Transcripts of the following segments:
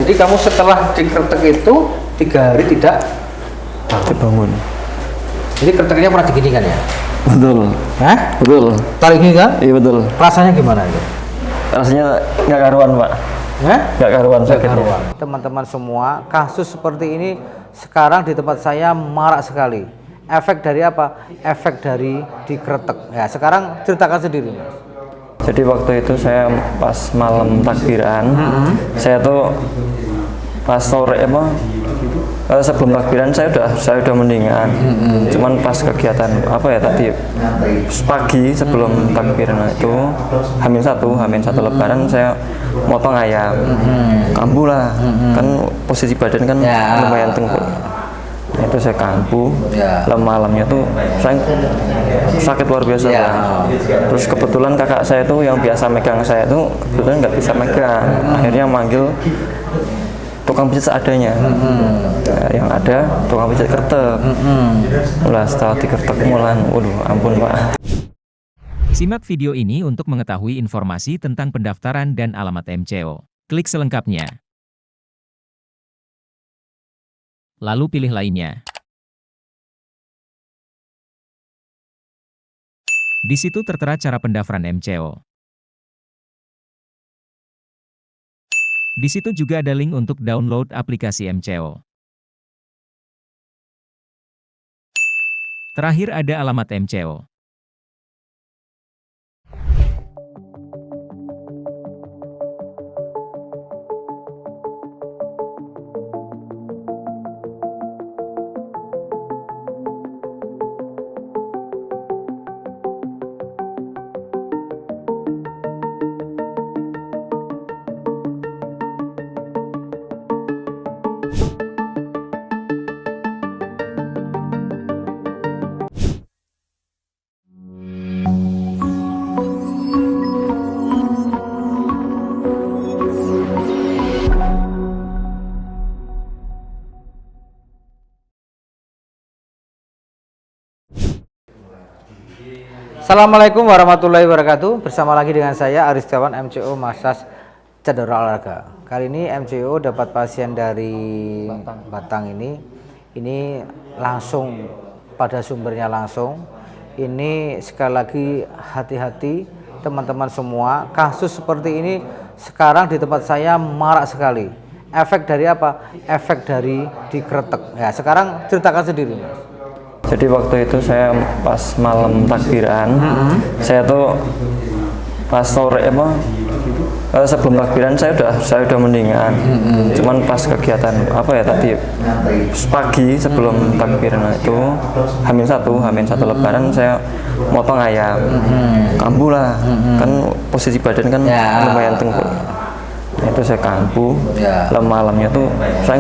Jadi kamu setelah dikretek itu 3 hari tidak bangun. Jadi kreteknya pernah diginikan ya? Betul. Hah? Betul. Tarik gini kan? Iya betul. Rasanya gimana itu? Rasanya nggak karuan pak. Hah? Nggak karuan sakitnya. Teman-teman semua, kasus seperti ini sekarang di tempat saya marak sekali. Efek dari apa? Efek dari dikretek. Ya, sekarang ceritakan sendiri, Mas. Jadi waktu itu saya pas malam takbiran, saya tuh pas sore sebelum takbiran saya udah mendingan. Cuman pas kegiatan apa ya tadi pagi sebelum takbiran itu H-1 Lebaran saya motong ayam, kambuh lah, kan posisi badan kan lumayan tengkuk. Nah, itu saya kambuh, malamnya tuh saya sakit luar biasa. Terus kebetulan kakak saya tuh yang biasa megang saya tuh kebetulan nggak bisa megang, akhirnya manggil tukang pijat seadanya. Nah, yang ada tukang pijat kertek. Lah setelah dikertek mulan, waduh ampun pak. Simak video ini untuk mengetahui informasi tentang pendaftaran dan alamat MCO. Klik selengkapnya. Lalu pilih lainnya. Di situ tertera cara pendaftaran MCO. Di situ juga ada link untuk download aplikasi MCO. Terakhir ada alamat MCO. Assalamualaikum warahmatullahi wabarakatuh. Bersama lagi dengan saya Aris Setiawan, MCO Massage Cedera Olahraga. Kali ini MCO dapat pasien dari Batang ini. Ini langsung pada sumbernya langsung. Ini sekali lagi hati-hati teman-teman semua. Kasus seperti ini sekarang di tempat saya marak sekali. Efek dari apa? Efek dari dikretek. Ya, sekarang ceritakan sendiri, Mas. Jadi waktu itu saya pas malam takbiran, saya tuh pas sore sebelum takbiran saya udah mendingan. Cuman pas kegiatan apa ya tadi pagi sebelum takbiran itu H-1 Lebaran saya motong ayam, kambuh lah, kan posisi badan kan lumayan tengkuk. Nah, itu saya kambuh, malamnya tuh saya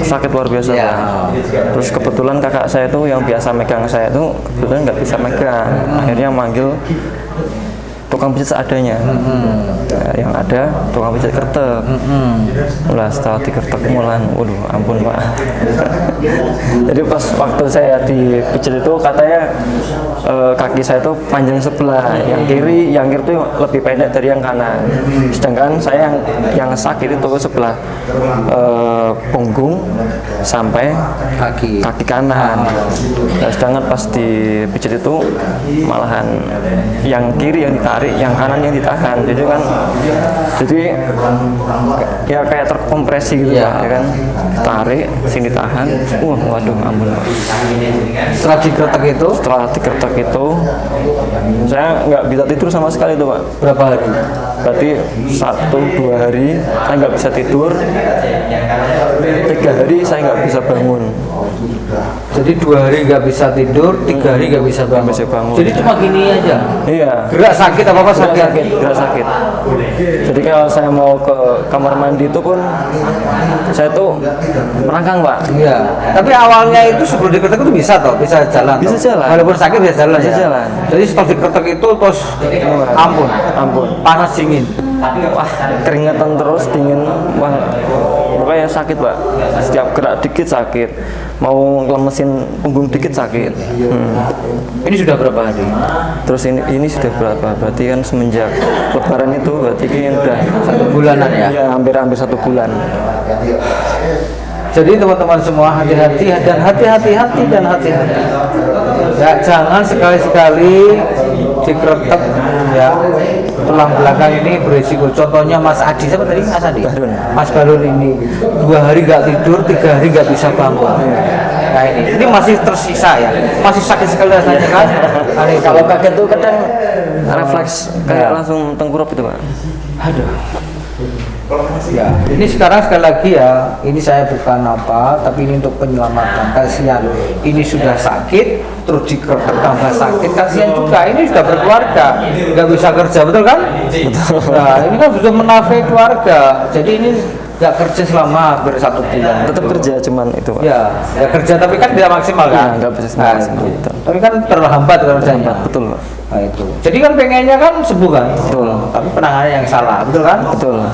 sakit luar biasa. Terus kebetulan kakak saya tuh yang biasa megang saya tuh kebetulan nggak bisa megang, akhirnya manggil tukang pijat seadanya. Nah, yang ada tukang pijat kertek. Lah setelah dikertek mulan, waduh ampun pak. Jadi pas waktu saya dipijat itu katanya kaki saya tuh panjang sebelah, yang kiri tuh lebih pendek dari yang kanan. Sedangkan saya yang sakit itu sebelah punggung sampai kaki kanan. Nah, sedangkan pas dipijat itu malahan yang kiri yang ditarik, yang kanan yang ditahan. Jadi ya kayak terkompresi gitu ya kan, tarik sini tahan. Waduh ampun pak. Setelah dikretek itu saya nggak bisa tidur sama sekali tuh pak. berapa hari? Berarti 1-2 hari saya nggak bisa tidur, 3 hari saya nggak bisa bangun. Jadi 2 hari nggak bisa tidur, 3 hari nggak bisa bangun. Jadi cuma gini aja. Iya. Gerak sakit apa sakit? Gerak sakit. Jadi kalau saya mau ke kamar mandi itu pun saya tuh merangkang pak. Iya. Tapi awalnya itu sebelum dikretek itu bisa jalan. Bisa jalan. Walaupun sakit bisa jalan. Bisa jalan. Jadi setelah dikretek itu terus ampun. Panas dingin. Wah keringetan terus, dingin. Wah pokoknya sakit pak. Setiap gerak dikit sakit. mau ngelemesin punggung dikit sakit. Ini sudah berapa hari? Terus ini sudah berapa? Berarti kan semenjak Lebaran itu berarti ini udah 1 bulanan ya? Ya hampir 1 bulan. Jadi teman-teman semua hati-hati dan hati-hati ya, jangan sekali-sekali dikretek ya, tulang belakang ini berisiko. Contohnya Mas Adi, siapa tadi? Mas Adi? Mas Balun ini 2 hari nggak tidur, 3 hari nggak bisa bangun. Nah ini masih tersisa ya, masih sakit sekali rasanya kan? Kalau kaget tuh kadang refleks kayak langsung tengkurap itu Pak. Aduh. Ya, ini sekarang sekali lagi ya, ini saya bukan apa, tapi ini untuk penyelamatan. Kasihan, ini sudah sakit, terus dikretek tambah sakit, kasihan juga. Ini sudah berkeluarga, nggak bisa kerja, betul kan? Nah, ini kan sudah menafkahi keluarga, jadi ini nggak kerja selama hampir 1 bulan. Tetap kerja cuman itu Pak. Ya kerja tapi kan tidak maksimal kan? Nggak bisa Nah, maksimal. gitu. Tapi kan terhambat kerjanya. Betul Pak. Nah itu. Jadi kan pengennya kan sembuh kan? Betul. Tapi penanganannya yang salah, betul kan? Betul.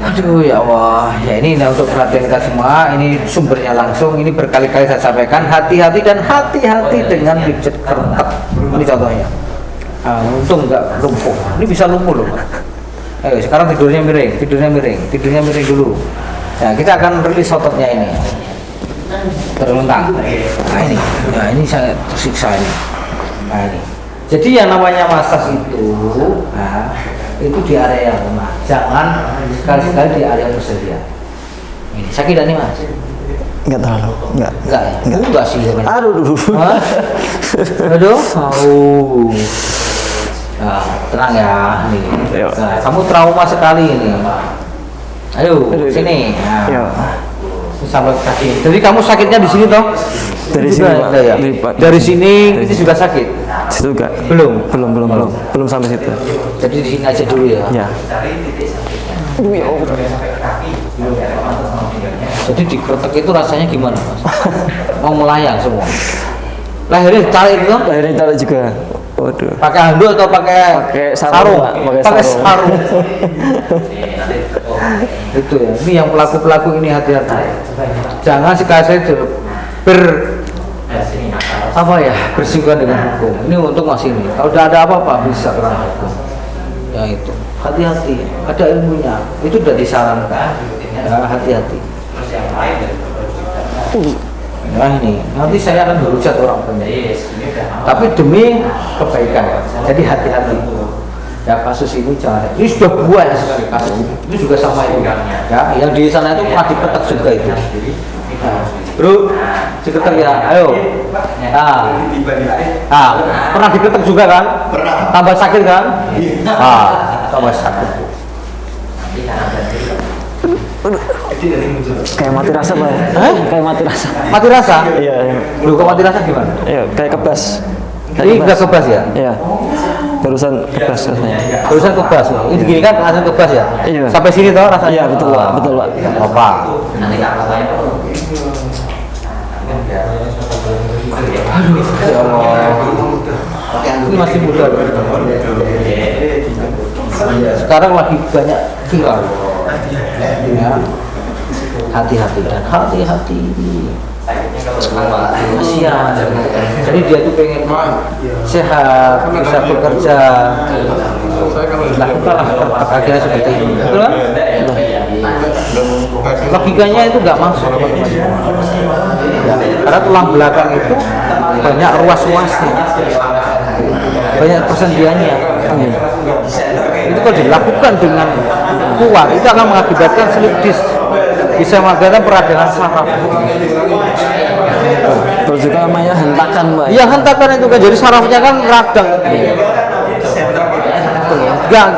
Aduh ya Allah, ya ini untuk perhatian kita semua, ini sumbernya langsung, ini berkali-kali saya sampaikan, hati-hati dan hati-hati dengan pijat keretek. Ini contohnya. Untung nggak lumpuh, ini bisa lumpuh loh. Ayo sekarang tidurnya miring dulu. Nah kita akan rilis ototnya ini, terlentang. Nah ini saya tersiksa ini. Nah ini. Jadi yang namanya masas itu, itu di area rumah, jangan sekali-sekali di area bersedia. Ini sakit nih Mas? Enggak terlalu. Enggak ya? Enggak sih. Aduh. Aduh. Nah, tenang ya nih. Nah, kamu trauma sekali ini. Ayo sini. Nah. Sampai kaki. Jadi kamu sakitnya di sini toh? Dari sini Pak. Ya? Dari sini itu juga sakit. Situ enggak? Belum Sampai situ. Jadi di sini aja dulu ya. Ya. Ya Allah. Jadi dikretek itu rasanya gimana Mas? Mau melayang semua. Lehernya ditarik itu? Akhirnya tarik juga. Waduh. Pakai handuk atau pakai sarung? Pakai sarung. Itu ya. Ini yang pelaku-pelaku ini hati-hati. Jangan sekali-sekali bersinggungan dengan hukum. Ini untuk Mas ini. Kalau udah ada apa-apa bisa kena hukum. Ya itu. Hati-hati. Ada ilmunya. Itu sudah disarankan. Ya, hati-hati. Nah ini, nanti saya akan berujat orang banyak. Tapi demi kebaikan. Jadi hati-hati. Ya kasus ini jangan. Ini sudah banyak sekali kasus. Itu juga sama itu. Ya, yang di sana itu pernah diketek juga itu. Nah, bro, diketek ya. Ayo. Pernah diketek juga kan? Pernah. Tambah sakit kan? Tambah sakit. Kayak mati rasa Pak. Kayak mati rasa. Mati rasa? Iya. Lu kok mati rasa gimana? Iya, kayak kebas. Ini udah kebas ya? Iya. Barusan kebas rasanya. Barusan kebas. Ini gini kan rasanya kebas ya? Iya. Sampai sini toh rasanya? Iya, betul Pak. Betul Pak. Apa? Aduh, ya Allah. Ini masih muda. Sekarang lagi banyak viral. Ya. Hati-hati dan hati-hati. Kasihan. Jadi dia tuh pengen sehat, bisa bekerja. Lakukanlah akhirnya seperti ini. Betul kan? Logikanya itu nggak masuk. Ya, karena tulang belakang itu banyak ruas-ruasnya, banyak persendiannya. Itu kalau dilakukan dengan kuat, itu akan mengakibatkan slip disc, bisa mengakibatkan peradangan saraf. Terus juga namanya hentakan Pak. Iya hentakan itu kan, jadi sarafnya kan radang.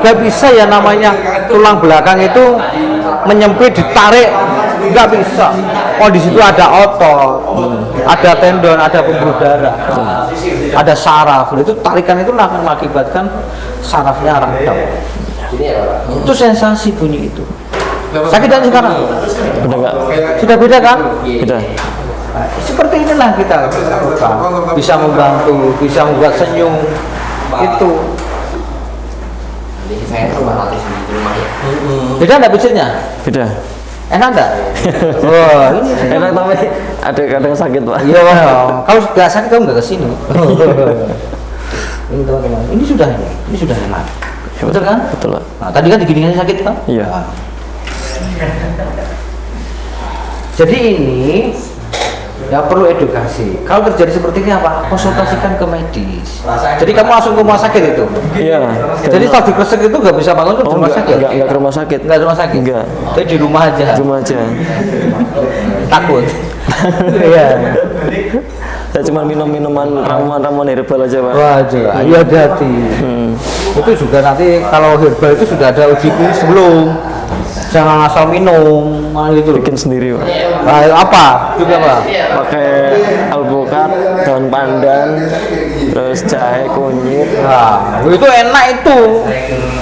Gak bisa ya namanya tulang belakang itu menyempit ditarik, nggak bisa. Oh di situ ada otot, ada tendon, ada pembuluh darah, ada saraf. Itu tarikan itu akan mengakibatkan sarafnya radang. Itu sensasi bunyi itu. Sakit dan sekarang? Udah enggak? Sudah beda kan? Udah. Seperti inilah kita bisa membantu, bisa membuat senyum itu. Jadi saya tuh 200 di rumah ya. Beda nggak pijatnya? Beda. Enak enggak? Wah, ini Enak tapi ada kadang sakit Pak. iya Pak. Kalau nggak sakit kamu nggak kesini. Ini teman-teman, ini sudah enak. Betul kan? Betul Pak. Nah, tadi kan digini sakit kan? Iya. Nah. Jadi ini ya perlu edukasi. Kalau terjadi seperti ini apa? Konsultasikan ke medis. Jadi kamu langsung ke rumah sakit itu. Iya. Jadi setelah dikresek itu nggak bisa bangun ke rumah sakit. Enggak ke rumah sakit. Nggak ke rumah sakit. Enggak. Jadi di rumah aja. Cuma aja. Takut. Iya. Saya cuma minum-minuman ramuan-ramuan herbal aja Pak. Waduh, ayo hati. Itu juga nanti kalau herbal itu sudah ada uji klinis sebelum. Jangan asal minum, gitu. Bikin sendiri Pak. Nah, apa? Juga Pak. Pakai alpukat, daun pandan, terus jahe, kunyit, Nah, itu enak itu.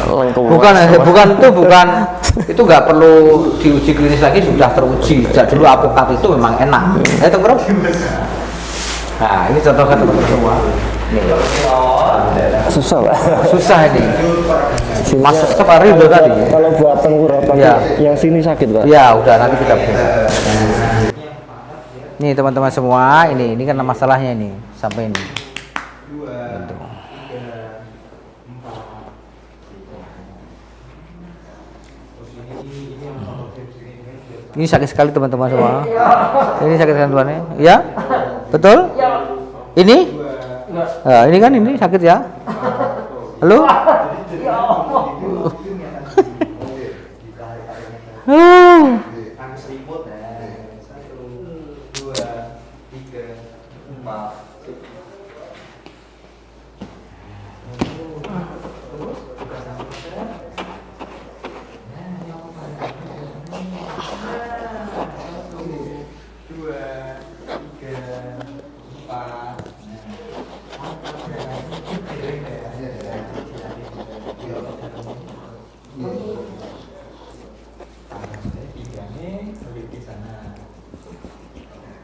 lengkuas. Bukan itu nggak perlu diuji klinis lagi, sudah teruji. Sejak dulu alpukat itu memang enak. Itu bro. Nah, ini contohkan teman-teman semua. Nih. Susah Pak. Susah ini. Masuk ke Ridho tadi. Kalau buat tenggorokan Ya. yang sini sakit Pak. Ya, udah nanti kita bikin. Nih teman-teman semua, ini kan masalahnya ini sampai ini. Gitu. Ini sakit sekali teman-teman semua. Ini sakit sekali teman-teman. Ya, betul? Ini? Nah, ini kan ini sakit ya? Halo?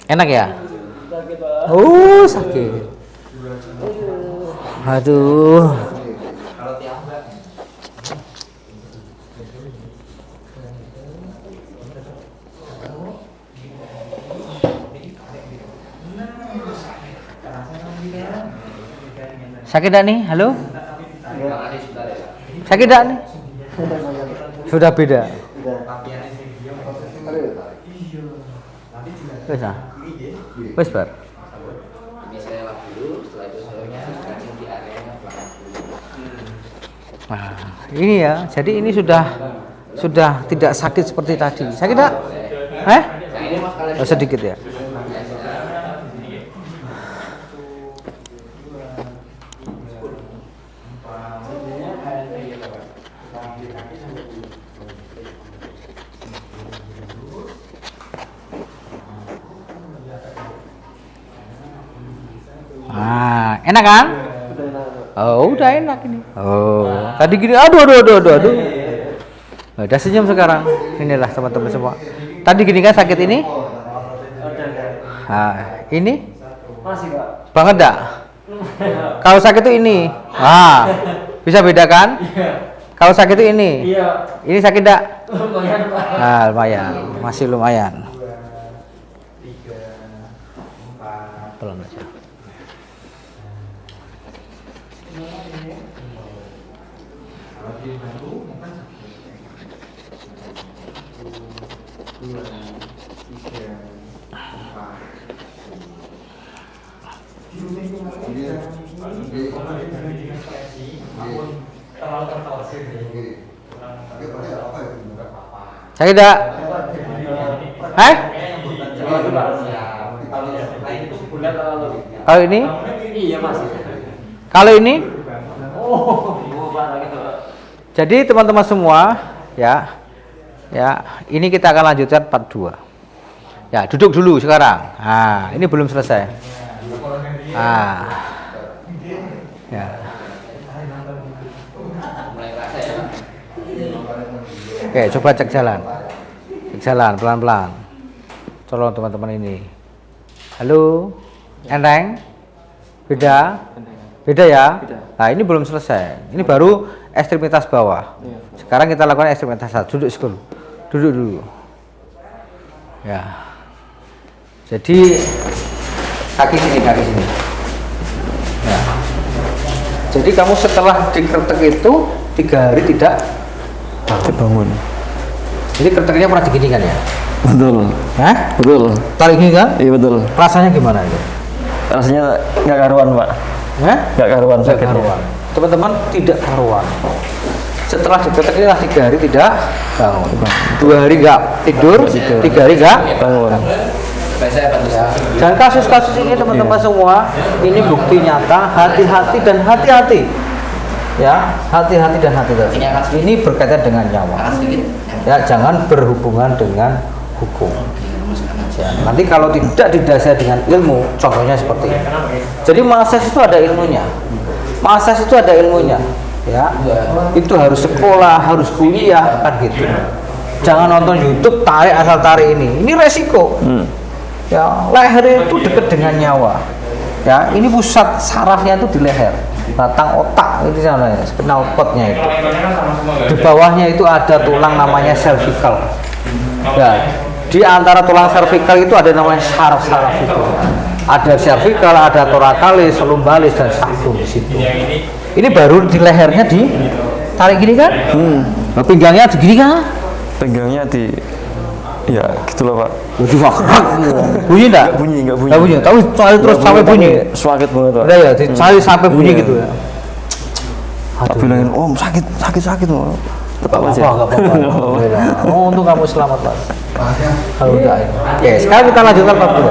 Enak ya? Oh, sakit. Aduh. Sakit tak nih? Halo? Sakit tak nih? Sudah beda. Wes ah. Wes bar. Ini saya lap dulu, setelah itu saya stretching di area belakang. Nah, ini ya. Jadi ini sudah tidak sakit seperti tadi. Sakit tak? Oh, sedikit ya. Nah, enak kan? Oh, udah enak ini. Oh, tadi gini, aduh. Udah senyum sekarang. Inilah teman-teman semua. Tadi gini kan sakit ini? Nah, ini? Masih Pak. Banget dah. Kalau sakit itu ini. Ah, bisa bedakan? Kalau sakit itu ini. Iya. Ini sakit dak? Lumayan Pak. Nah, lumayan. Masih lumayan. Pelan aja. Sakit tak? Kalau ini? Iya Mas. Kalau ini? Jadi teman-teman semua, ya, ini kita akan lanjutkan part 2. Ya, duduk dulu sekarang. Nah, ini belum selesai. Ah, ya. Oke, coba cek jalan. Cek jalan pelan-pelan. Tolong teman-teman ini. Halo, enteng? Beda? Beda ya? Nah, ini belum selesai. Ini baru ekstremitas bawah. Sekarang kita lakukan ekstremitas atas. Duduk dulu. Duduk dulu. Ya. Jadi kaki sini. Ya. Jadi kamu setelah dikretek itu 3 hari tidak bangun. Jadi kreteknya pernah diginikan ya? Betul. Hah? Betul. Tarik gini kan? Iya betul. Rasanya gimana itu? Rasanya nggak karuan pak. Hah? Nggak karuan Tidak sakitnya. karuan. Teman-teman, tidak karuan. Setelah dikretek ini 3 hari tidak bangun. 2 hari nggak tidur, 3 hari nggak Bangun. Saya bantu saya. Dan kasus-kasus ini teman-teman semua, ini bukti nyata, hati-hati dan hati-hati. Ya, hati-hati dan hati-hati. Ini berkaitan dengan nyawa. Sedikit. Ya, jangan berhubungan dengan hukum. Ya, nanti kalau tidak didasari dengan ilmu, contohnya seperti ini. Jadi massage itu ada ilmunya. Massage itu ada ilmunya. Ya, itu harus sekolah, harus kuliah, kan gitu. Jangan nonton YouTube tarik asal tarik ini. Ini resiko. Ya, leher itu dekat dengan nyawa. Ya, ini pusat sarafnya itu di leher, batang otak itu namanya, knalpotnya itu. Di bawahnya itu ada tulang namanya cervical. Ya, di antara tulang cervical itu ada namanya saraf-saraf itu. Ada cervical, ada thoracalis, lumbalis dan sacrum di situ. Ini baru di lehernya ditarik gini kan? Nah, pinggangnya begini kan? Penggangnya ya gitulah pak. Bunyi enggak? Nggak bunyi. Nggak bunyi. Tapi terus sampai bunyi. Sakit banget pak. Udah ya, dicari sampai bunyi Iya. gitu ya. Tak bilangin, om sakit mau. Tetap aja. Enggak apa-apa. Oh, untung kamu selamat, Pak. Kalau enggak. Oke, sekarang kita lanjutkan Pak Bro.